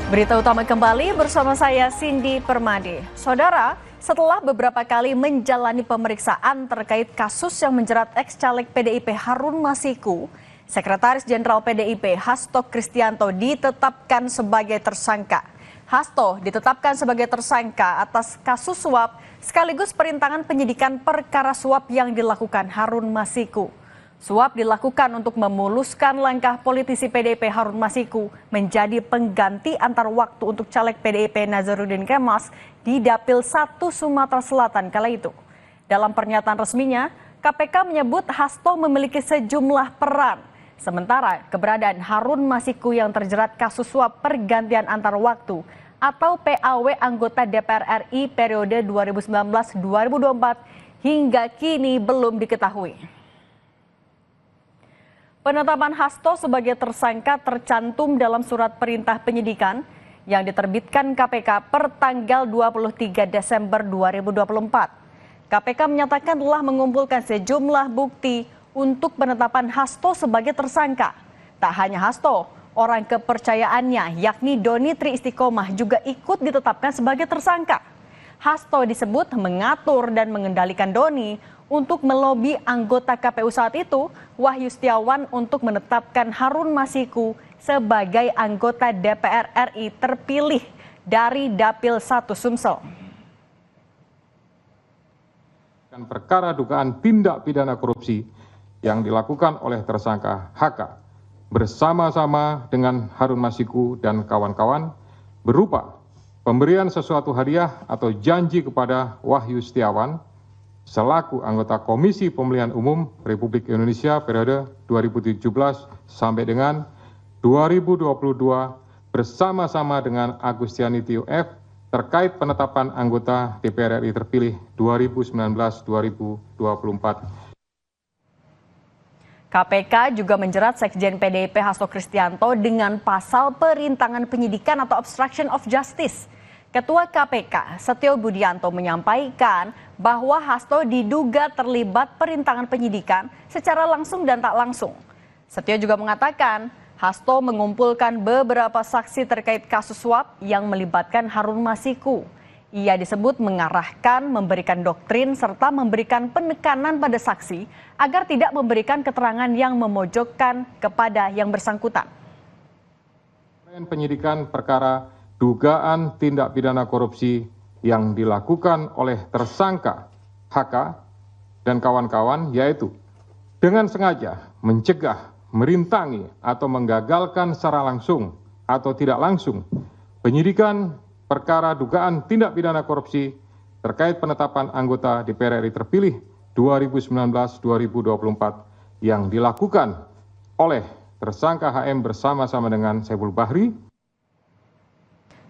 Berita utama kembali bersama saya Cindy Permadi. Saudara, setelah beberapa kali menjalani pemeriksaan terkait kasus yang menjerat ex-caleg PDIP Harun Masiku, Sekretaris Jenderal PDIP Hasto Kristianto ditetapkan sebagai tersangka. Hasto ditetapkan sebagai tersangka atas kasus suap sekaligus perintangan penyidikan perkara suap yang dilakukan Harun Masiku. Suap dilakukan untuk memuluskan langkah politisi PDIP Harun Masiku menjadi pengganti antar waktu untuk caleg PDIP Nazarudin Kemas di Dapil 1 Sumatera Selatan kala itu. Dalam pernyataan resminya, KPK menyebut Hasto memiliki sejumlah peran. Sementara keberadaan Harun Masiku yang terjerat kasus suap pergantian antar waktu atau PAW anggota DPR RI periode 2019-2024 hingga kini belum diketahui. Penetapan Hasto sebagai tersangka tercantum dalam surat perintah penyidikan yang diterbitkan KPK per tanggal 23 Desember 2024. KPK menyatakan telah mengumpulkan sejumlah bukti untuk penetapan Hasto sebagai tersangka. Tak hanya Hasto, orang kepercayaannya yakni Doni Tri Istiqomah juga ikut ditetapkan sebagai tersangka. Hasto disebut mengatur dan mengendalikan Doni untuk melobi anggota KPU saat itu, Wahyu Setiawan, untuk menetapkan Harun Masiku sebagai anggota DPR RI terpilih dari Dapil 1 Sumsel. Perkara dugaan tindak pidana korupsi yang dilakukan oleh tersangka HK bersama-sama dengan Harun Masiku dan kawan-kawan berupa pemberian sesuatu hadiah atau janji kepada Wahyu Setiawan selaku anggota Komisi Pemilihan Umum Republik Indonesia periode 2017 sampai dengan 2022 bersama-sama dengan Agustiani Tio F terkait penetapan anggota DPR RI terpilih 2019-2024. KPK juga menjerat Sekjen PDIP Hasto Kristianto dengan pasal perintangan penyidikan atau obstruction of justice. Ketua KPK Setio Budianto menyampaikan bahwa Hasto diduga terlibat perintangan penyidikan secara langsung dan tak langsung. Setio juga mengatakan Hasto mengumpulkan beberapa saksi terkait kasus suap yang melibatkan Harun Masiku. Ia disebut mengarahkan, memberikan doktrin, serta memberikan penekanan pada saksi agar tidak memberikan keterangan yang memojokkan kepada yang bersangkutan. Penyidikan perkara dugaan tindak pidana korupsi yang dilakukan oleh tersangka HK dan kawan-kawan, yaitu dengan sengaja mencegah, merintangi atau menggagalkan secara langsung atau tidak langsung penyidikan perkara dugaan tindak pidana korupsi terkait penetapan anggota DPR RI terpilih 2019-2024 yang dilakukan oleh tersangka HM bersama-sama dengan Saiful Bahri.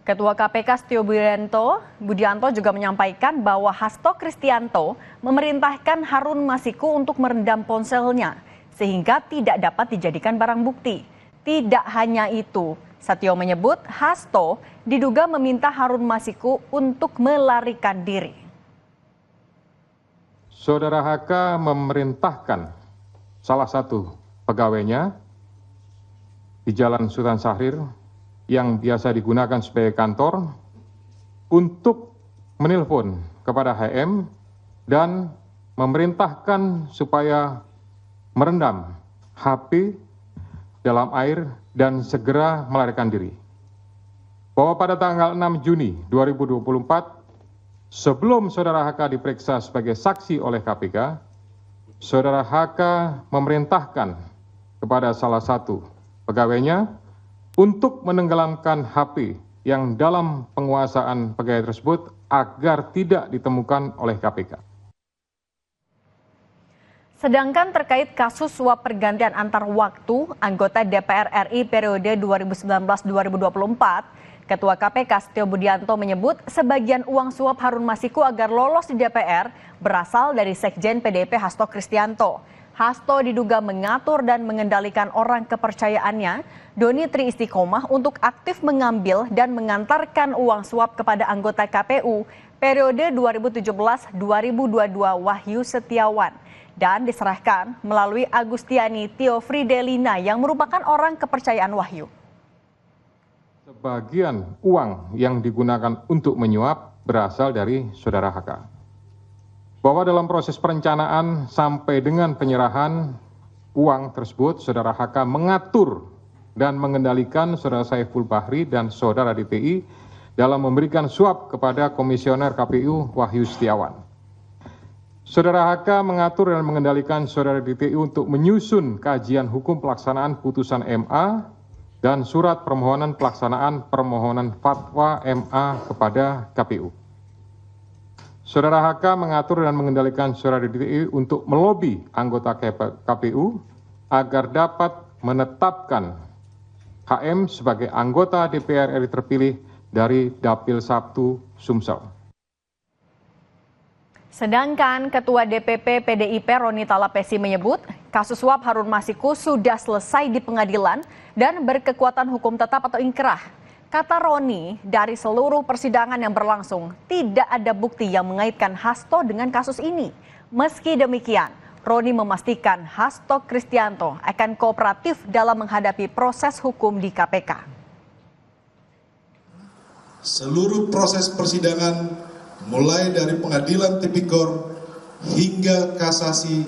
Ketua KPK Setio Budianto juga menyampaikan bahwa Hasto Kristianto memerintahkan Harun Masiku untuk merendam ponselnya sehingga tidak dapat dijadikan barang bukti. Tidak hanya itu, Setio menyebut Hasto diduga meminta Harun Masiku untuk melarikan diri. Saudara HK memerintahkan salah satu pegawainya di Jalan Sultan Syahrir yang biasa digunakan sebagai kantor untuk menelpon kepada HM dan memerintahkan supaya merendam HP dalam air dan segera melarikan diri. Bahwa pada tanggal 6 Juni 2024, sebelum saudara HK diperiksa sebagai saksi oleh KPK, saudara HK memerintahkan kepada salah satu pegawainya untuk menenggelamkan HP yang dalam penguasaan pegawai tersebut agar tidak ditemukan oleh KPK. Sedangkan terkait kasus suap pergantian antar waktu anggota DPR RI periode 2019-2024, Ketua KPK Setio Budianto menyebut sebagian uang suap Harun Masiku agar lolos di DPR berasal dari Sekjen PDIP Hasto Kristianto. Hasto diduga mengatur dan mengendalikan orang kepercayaannya, Doni Tri Istiqomah, untuk aktif mengambil dan mengantarkan uang suap kepada anggota KPU periode 2017-2022 Wahyu Setiawan dan diserahkan melalui Agustiani Tio Fridelina yang merupakan orang kepercayaan Wahyu. Sebagian uang yang digunakan untuk menyuap berasal dari saudara HK. Bahwa dalam proses perencanaan sampai dengan penyerahan uang tersebut, saudara HK mengatur dan mengendalikan saudara Saiful Bahri dan saudara DPI dalam memberikan suap kepada Komisioner KPU Wahyu Setiawan. Saudara HK mengatur dan mengendalikan saudara DPI untuk menyusun kajian hukum pelaksanaan putusan MA dan surat permohonan pelaksanaan permohonan fatwa MA kepada KPU. Saudara HK mengatur dan mengendalikan saudara DPI untuk melobi anggota KPU agar dapat menetapkan HM sebagai anggota DPR RI terpilih dari Dapil 1 Sumsel. Sedangkan Ketua DPP PDIP Roni Talapesi menyebut kasus suap Harun Masiku sudah selesai di pengadilan dan berkekuatan hukum tetap atau ingkrah. Kata Roni, dari seluruh persidangan yang berlangsung, tidak ada bukti yang mengaitkan Hasto dengan kasus ini. Meski demikian, Roni memastikan Hasto Kristianto akan kooperatif dalam menghadapi proses hukum di KPK. Seluruh proses persidangan mulai dari pengadilan tipikor hingga kasasi,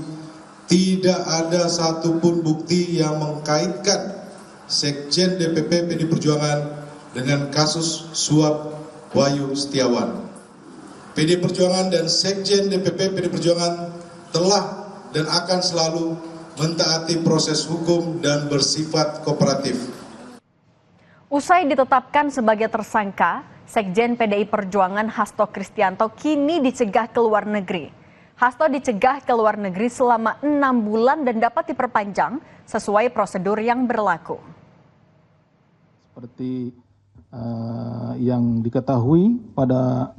tidak ada satupun bukti yang mengkaitkan Sekjen DPP PD Perjuangan dengan kasus suap Wahyu Setiawan. PD Perjuangan dan Sekjen DPP PD Perjuangan telah dan akan selalu mentaati proses hukum dan bersifat kooperatif. Usai ditetapkan sebagai tersangka, Sekjen PDI Perjuangan Hasto Kristianto kini dicegah ke luar negeri. Hasto dicegah ke luar negeri selama 6 bulan dan dapat diperpanjang sesuai prosedur yang berlaku. Seperti yang diketahui pada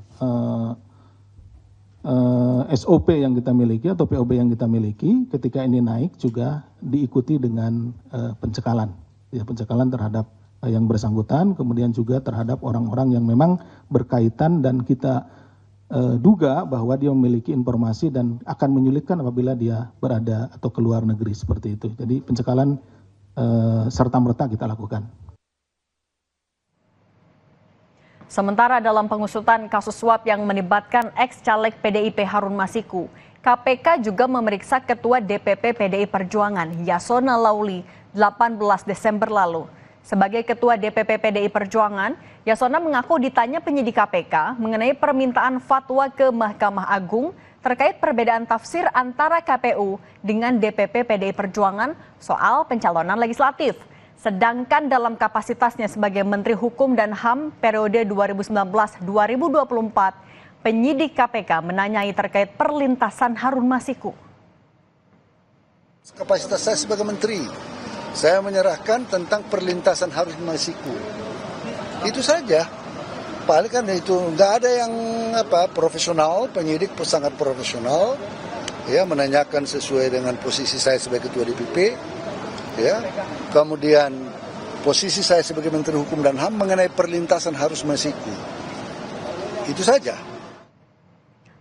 SOP yang kita miliki atau POB yang kita miliki, ketika ini naik juga diikuti dengan pencekalan, ya, pencekalan terhadap yang bersangkutan, kemudian juga terhadap orang-orang yang memang berkaitan dan kita duga bahwa dia memiliki informasi dan akan menyulitkan apabila dia berada atau keluar negeri seperti itu. Jadi pencekalan serta-merta kita lakukan. Sementara dalam pengusutan kasus suap yang melibatkan ex-caleg PDIP Harun Masiku, KPK juga memeriksa Ketua DPP PDI Perjuangan Yasona Lauli 18 Desember lalu. Sebagai Ketua DPP PDI Perjuangan, Yasona mengaku ditanya penyidik KPK mengenai permintaan fatwa ke Mahkamah Agung terkait perbedaan tafsir antara KPU dengan DPP PDI Perjuangan soal pencalonan legislatif. Sedangkan dalam kapasitasnya sebagai Menteri Hukum dan HAM periode 2019-2024, penyidik KPK menanyai terkait perlintasan Harun Masiku. Kapasitas saya sebagai Menteri, saya menyerahkan tentang perlintasan Harun Masiku. Itu saja. Paling kan itu nggak ada yang profesional, penyidik sangat profesional, ya, menanyakan sesuai dengan posisi saya sebagai Ketua DPP, ya. Kemudian posisi saya sebagai Menteri Hukum dan HAM mengenai perlintasan Harun Masiku. Itu saja.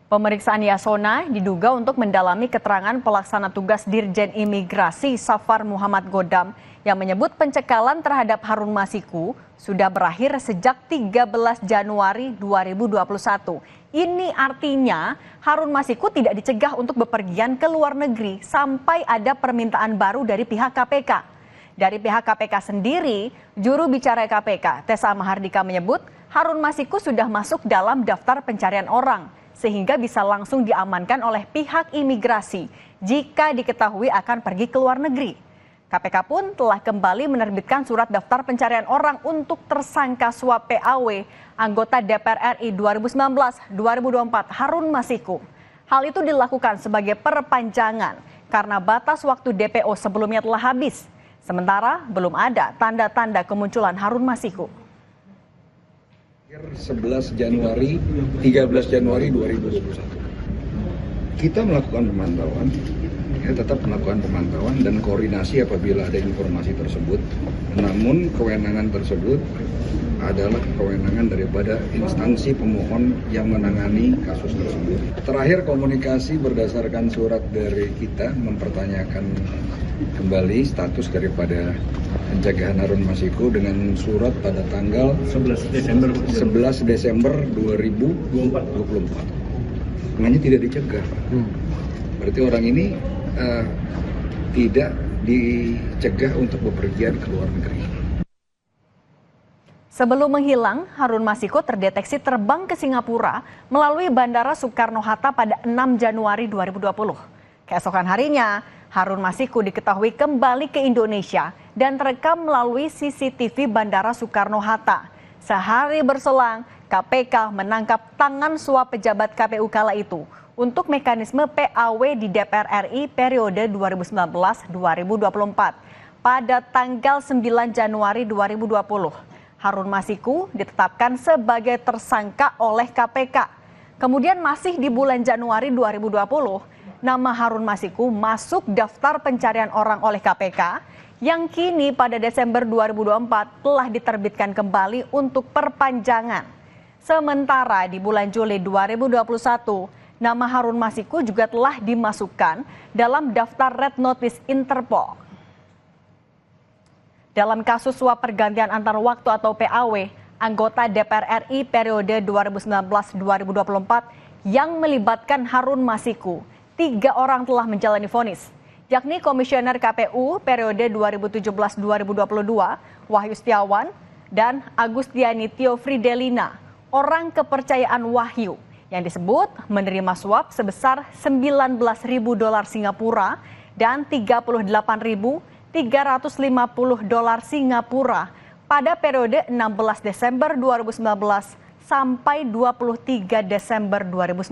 Pemeriksaan Yasona diduga untuk mendalami keterangan pelaksana tugas Dirjen Imigrasi Safar Muhammad Godam yang menyebut pencekalan terhadap Harun Masiku sudah berakhir sejak 13 Januari 2021. Ini artinya Harun Masiku tidak dicegah untuk bepergian ke luar negeri sampai ada permintaan baru dari pihak KPK. Dari pihak KPK sendiri, juru bicara KPK, Tessa Mahardika menyebut Harun Masiku sudah masuk dalam daftar pencarian orang, sehingga bisa langsung diamankan oleh pihak imigrasi jika diketahui akan pergi ke luar negeri. KPK pun telah kembali menerbitkan surat daftar pencarian orang untuk tersangka suap PAW anggota DPR RI 2019-2024 Harun Masiku. Hal itu dilakukan sebagai perpanjangan karena batas waktu DPO sebelumnya telah habis. Sementara belum ada tanda-tanda kemunculan Harun Masiku. 11 Januari, 13 Januari 2021. Kita melakukan pemantauan, tetap melakukan pemantauan dan koordinasi apabila ada informasi tersebut. Namun kewenangan tersebut adalah kewenangan daripada instansi pemohon yang menangani kasus tersebut. Terakhir komunikasi berdasarkan surat dari kita mempertanyakan kembali status daripada pencegahan Harun Masiku dengan surat pada tanggal 11 Desember 2024. Hanya tidak dicegah. Berarti orang ini tidak dicegah untuk bepergian ke luar negeri. Sebelum menghilang, Harun Masiku terdeteksi terbang ke Singapura melalui Bandara Soekarno-Hatta pada 6 Januari 2020. Keesokan harinya, Harun Masiku diketahui kembali ke Indonesia dan terekam melalui CCTV Bandara Soekarno-Hatta. Sehari berselang, KPK menangkap tangan suap pejabat KPU kala itu untuk mekanisme PAW di DPR RI periode 2019-2024. Pada tanggal 9 Januari 2020, Harun Masiku ditetapkan sebagai tersangka oleh KPK. Kemudian masih di bulan Januari 2020, nama Harun Masiku masuk daftar pencarian orang oleh KPK yang kini pada Desember 2024 telah diterbitkan kembali untuk perpanjangan. Sementara di bulan Juli 2021, nama Harun Masiku juga telah dimasukkan dalam daftar Red Notice Interpol. Dalam kasus suap pergantian antar waktu atau PAW, anggota DPR RI periode 2019-2024 yang melibatkan Harun Masiku, 3 orang telah menjalani vonis, yakni Komisioner KPU periode 2017-2022, Wahyu Setiawan, dan Agustiani Tio Fridelina, orang kepercayaan Wahyu, yang disebut menerima suap sebesar $19.000 Singapura dan $38.350 Singapura pada periode 16 Desember 2019 sampai 23 Desember 2019.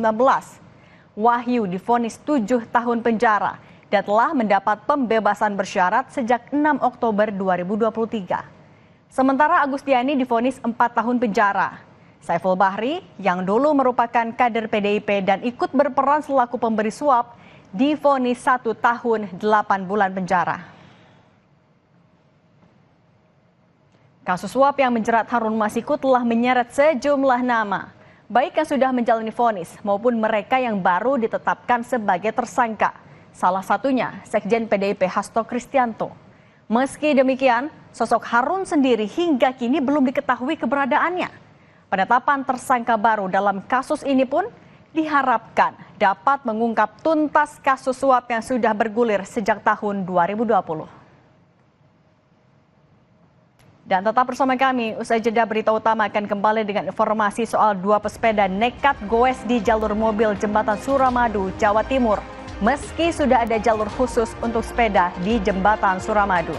Wahyu divonis 7 tahun penjara dan telah mendapat pembebasan bersyarat sejak 6 Oktober 2023. Sementara Agustiani divonis 4 tahun penjara. Saiful Bahri yang dulu merupakan kader PDIP dan ikut berperan selaku pemberi suap divonis 1 tahun 8 bulan penjara. Kasus suap yang menjerat Harun Masiku telah menyeret sejumlah nama, baik yang sudah menjalani vonis maupun mereka yang baru ditetapkan sebagai tersangka. Salah satunya Sekjen PDIP Hasto Kristianto. Meski demikian, sosok Harun sendiri hingga kini belum diketahui keberadaannya. Penetapan tersangka baru dalam kasus ini pun diharapkan dapat mengungkap tuntas kasus suap yang sudah bergulir sejak tahun 2020. Dan tetap bersama kami, usai jeda berita utama akan kembali dengan informasi soal 2 pesepeda nekat goes di jalur mobil jembatan Suramadu, Jawa Timur. Meski sudah ada jalur khusus untuk sepeda di jembatan Suramadu.